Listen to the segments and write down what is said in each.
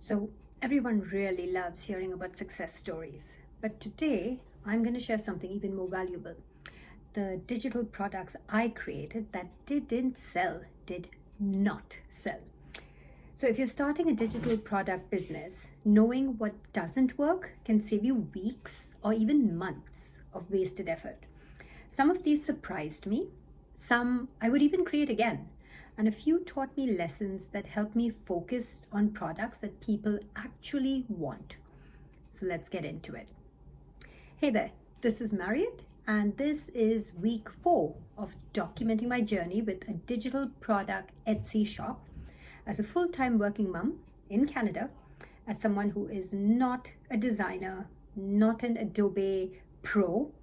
So everyone really loves hearing about success stories. But today, I'm going to share something even more valuable. The digital products I created that did not sell. So if you're starting a digital product business, knowing what doesn't work can save you weeks or even months of wasted effort. Some of these surprised me. Some I would even create again. And a few taught me lessons that helped me focus on products that people actually want. So let's get into it. Hey there, this is Marriott, and this is week 4 of documenting my journey with a digital product Etsy shop as a full-time working mom in Canada, as someone who is not a designer, not an Adobe pro,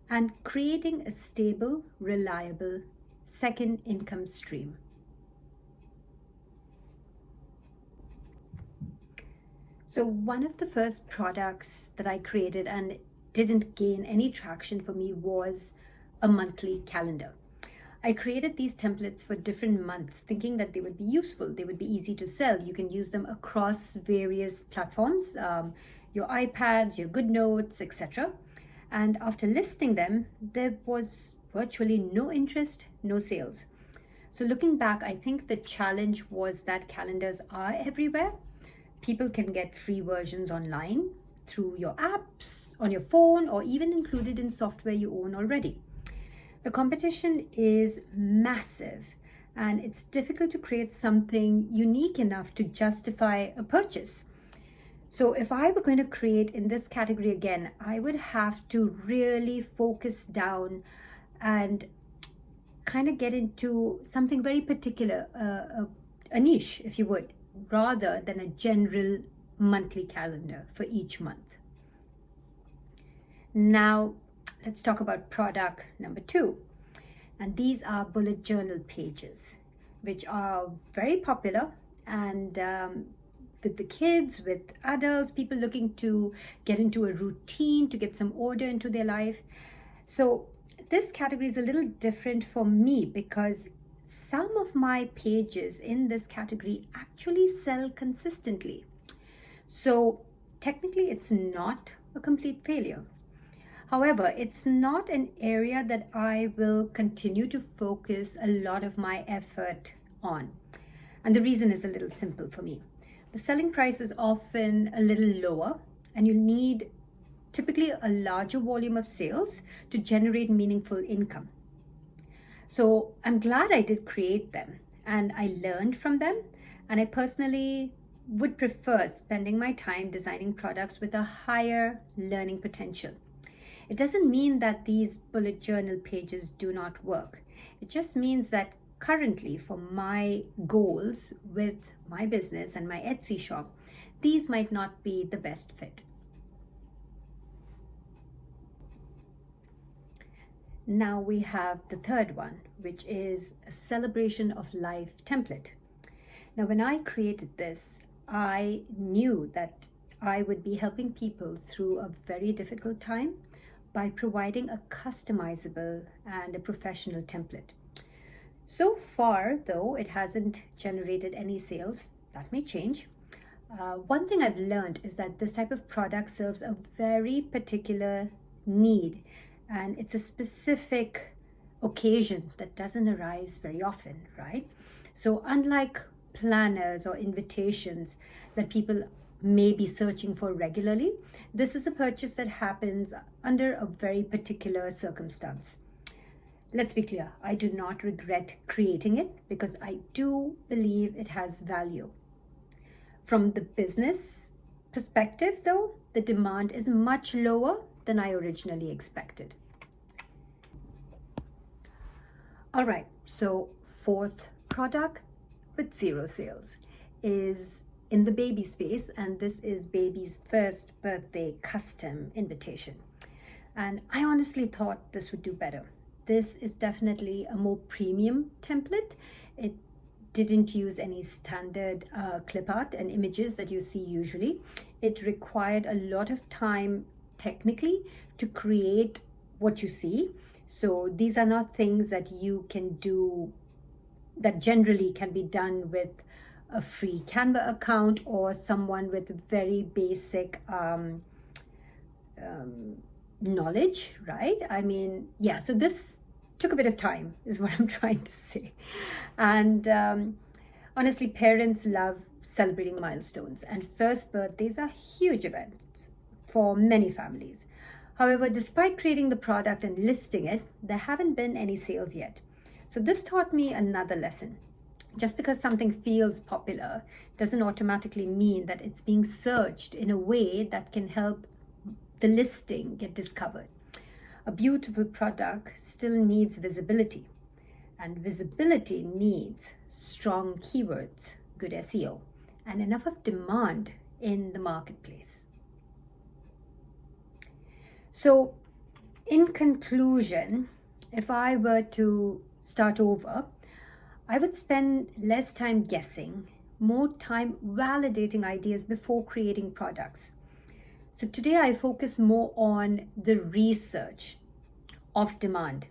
and creating a stable, reliable second income stream. So one of the first products that I created and didn't gain any traction for me was a monthly calendar. I created these templates for different months, thinking that they would be useful, they would be easy to sell. You can use them across various platforms, your iPads, your GoodNotes, etc. And after listing them, there was virtually no interest, no sales. So looking back, I think the challenge was that calendars are everywhere. People can get free versions online through your apps, on your phone, or even included in software you own already. The competition is massive, and it's difficult to create something unique enough to justify a purchase. So if I were going to create in this category again, I would have to really focus down and kind of get into something very particular, a niche, if you would, rather than a general monthly calendar for each month. Now, let's talk about product number 2. And these are bullet journal pages, which are very popular and with the kids, with adults, people looking to get into a routine, to get some order into their life. So this category is a little different for me because some of my pages in this category actually sell consistently. So technically it's not a complete failure. However, it's not an area that I will continue to focus a lot of my effort on. And the reason is a little simple for me. The selling price is often a little lower, and you need typically a larger volume of sales to generate meaningful income. So I'm glad I did create them and I learned from them, and I personally would prefer spending my time designing products with a higher learning potential. It doesn't mean that these bullet journal pages do not work. It just means that currently for my goals with my business and my Etsy shop, these might not be the best fit. Now we have the third one, which is a celebration of life template. Now, when I created this, I knew that I would be helping people through a very difficult time by providing a customizable and a professional template. So far, though, it hasn't generated any sales. That may change. One thing I've learned is that this type of product serves a very particular need, and it's a specific occasion that doesn't arise very often, right? So unlike planners or invitations that people may be searching for regularly, this is a purchase that happens under a very particular circumstance. Let's be clear, I do not regret creating it because I do believe it has value. From the business perspective, though, the demand is much lower than I originally expected. All right, so fourth product with 0 sales is in the baby space, and this is baby's first birthday custom invitation. And I honestly thought this would do better. This is definitely a more premium template. It didn't use any standard clip art and images that you see usually. It required a lot of time technically to create what you see. So these are not things that you can do that generally can be done with a free Canva account or someone with very basic knowledge, right? I mean, yeah, so this took a bit of time is what I'm trying to say. And honestly, parents love celebrating milestones, and first birthdays are huge events for many families. However, despite creating the product and listing it, there haven't been any sales yet. So this taught me another lesson. Just because something feels popular doesn't automatically mean that it's being searched in a way that can help the listing get discovered. A beautiful product still needs visibility, and visibility needs strong keywords, good SEO, and enough of demand in the marketplace. So, in conclusion, if I were to start over, I would spend less time guessing, more time validating ideas before creating products. So today I focus more on the research of demand,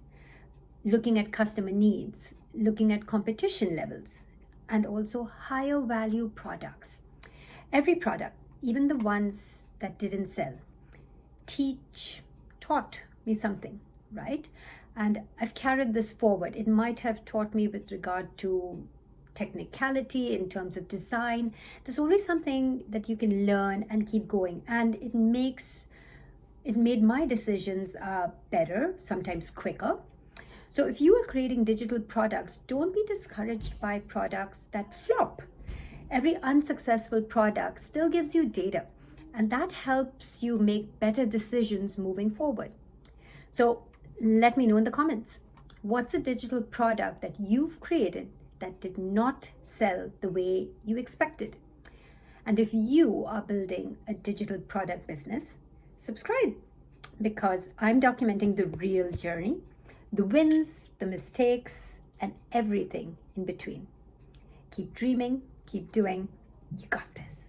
looking at customer needs, looking at competition levels, and also higher value products. Every product, even the ones that didn't sell, taught me something, right? And I've carried this forward. It might have taught me with regard to technicality in terms of design. There's always something that you can learn and keep going, and it made my decisions better, sometimes quicker. So if you are creating digital products, don't be discouraged by products that flop. Every unsuccessful product still gives you data, and that helps you make better decisions moving forward. So let me know in the comments, what's a digital product that you've created that did not sell the way you expected? And if you are building a digital product business, subscribe, because I'm documenting the real journey, the wins, the mistakes, and everything in between. Keep dreaming, keep doing. You got this.